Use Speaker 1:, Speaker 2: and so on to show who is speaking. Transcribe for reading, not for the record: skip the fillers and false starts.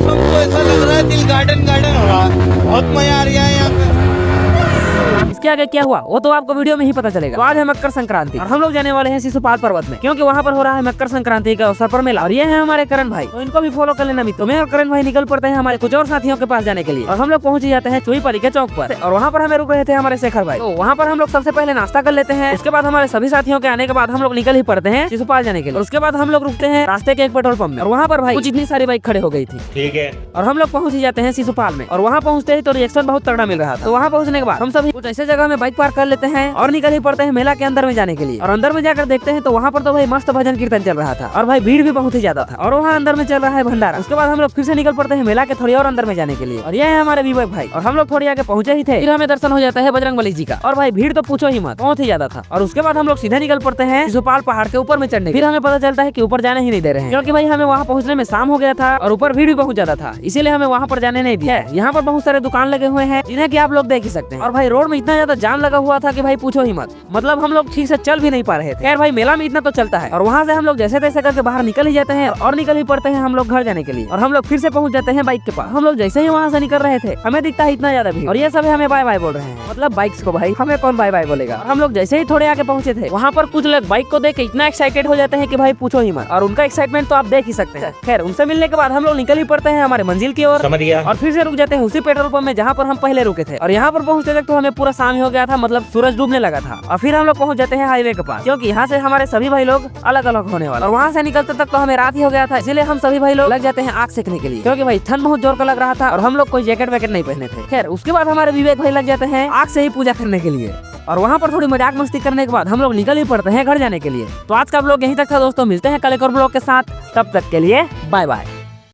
Speaker 1: मौसम तो ऐसा लग रहा है दिल गार्डन गार्डन हो रहा है, बहुत मजा आ रहा है यहाँ पे।
Speaker 2: इसके आगे क्या हुआ वो तो आपको वीडियो में ही पता चलेगा। तो आज है मकर संक्रांति और हम लोग जाने वाले हैं शिशुपाल पर्वत में, क्योंकि वहाँ पर हो रहा है मकर संक्रांति का अवसर पर मेला। और ये है हमारे करण भाई, तो इनको भी फॉलो कर लेना मित्रों। मैं और करण भाई निकल पड़ते हैं हमारे कुछ और साथियों के पास जाने के लिए, और हम लोग पहुंच जाते हैं चुईपाली के चौक पर। और वहाँ पर हमें रुक रहे थे हमारे शेखर भाई, तो वहाँ पर हम लोग सबसे पहले नाश्ता कर लेते हैं। उसके बाद हमारे सभी साथियों के आने के बाद हम लोग निकल ही पड़ते हैं शिशुपाल जाने के लिए। उसके बाद हम लोग रुकते हैं रास्ते के एक पेट्रोल पंप में, और वहाँ पर भाई कुछ इतनी सारी बाइक खड़े हो गई थी।
Speaker 1: ठीक है।
Speaker 2: और हम लोग पहुंच ही जाते हैं शिशुपाल में, और वहाँ पहुंचते ही तो रिएक्शन बहुत तगड़ा मिल रहा था। तो वहाँ पहुंचने के बाद हम सभी कुछ ऐसे जगह में बाइक पार्क कर लेते हैं और निकल ही पड़ते हैं मेला के अंदर में जाने के लिए। और अंदर में जाकर देखते हैं तो वहाँ पर तो भाई मस्त भजन कीर्तन चल रहा था, और भाई भीड़ भी बहुत ही ज्यादा था, और वहाँ अंदर में चल रहा है भंडारा। उसके बाद हम लोग फिर से निकल पड़ते हैं मेला के थोड़ी और अंदर में जाने के लिए। और ये है हमारे विवेक भाई, और हम लोग थोड़ी आगे पहुंचे ही थे, फिर हमें दर्शन हो जाता है बजरंगबली जी का। और भाई भीड़ तो पूछो ही मत, बहुत ही ज्यादा था। और उसके बाद हम लोग सीधे निकल पड़ते हैं शिशुपाल पहाड़ के ऊपर में चढ़ने। फिर हमें पता चलता है कि ऊपर जाने ही नहीं दे रहे हैं, क्योंकि भाई हमें वहाँ पहुँचने में शाम हो गया था और ऊपर भीड़ भी बहुत ज्यादा था, इसीलिए हमें वहाँ पर जाने नहीं दिया। यहाँ पर बहुत सारे दुकान लगे हुए हैं जिन्हें की आप लोग देख ही सकते हैं। और भाई रोड में इतना ज्यादा जाम लगा हुआ था कि भाई पूछो ही मत, मतलब हम लोग ठीक से चल भी नहीं पा रहे थे। खैर भाई मेला में इतना तो चलता है। और वहाँ से हम लोग जैसे तैसे करके बाहर निकल ही जाते हैं, और निकल ही पड़ते हैं हम लोग घर जाने के लिए। और हम लोग फिर से पहुंच जाते हैं बाइक के पास। हम लोग जैसे ही वहाँ से निकल रहे थे हमें दिखता है इतना ज्यादा भीड़, और ये सब हमें बाय बाय बोल रहे हैं, मतलब बाइक्स को। भाई हमें कौन बाय बाय बोलेगा। और हम लोग जैसे ही थोड़े आगे पहुंचे थे वहाँ पर कुछ लोग बाइक को देख के इतना एक्साइटेड हो जाते हैं कि भाई पूछो ही मत, और उनका एक्साइटमेंट तो आप देख ही सकते हैं। खैर उनसे मिलने के बाद हम लोग निकल ही पड़ते हैं हमारे मंजिल की ओर,
Speaker 1: समझ गया।
Speaker 2: और फिर से रुक जाते हैं उसी पेट्रोल पंप में जहाँ पर हम पहले रुके थे। और यहाँ पर पहुंचते तक तो हमें पूरा शाम ही हो गया था, मतलब सूरज डूबने लगा था। और फिर हम लोग पहुंच जाते हैं हाईवे के पास, क्योंकि यहाँ से हमारे सभी भाई लोग अलग अलग होने वाले। और वहाँ से निकलते तक तो हमें रात ही हो गया था, इसलिए हम सभी भाई लोग लग जाते हैं आग सेकने के लिए, क्योंकि भाई ठंड बहुत जोर का लग रहा था और हम लोग कोई जैकेट वैकेट नहीं पहने थे। खैर उसके बाद हमारे विवेक भाई लग जाते हैं आग से ही पूजा करने के लिए। और वहाँ पर थोड़ी मजाक मस्ती करने के बाद हम लोग निकल ही पड़ते हैं घर जाने के लिए। तो आज का ब्लॉग यहीं तक था दोस्तों, मिलते हैं कल एक और ब्लॉग के साथ, तब तक के लिए बाय बाय।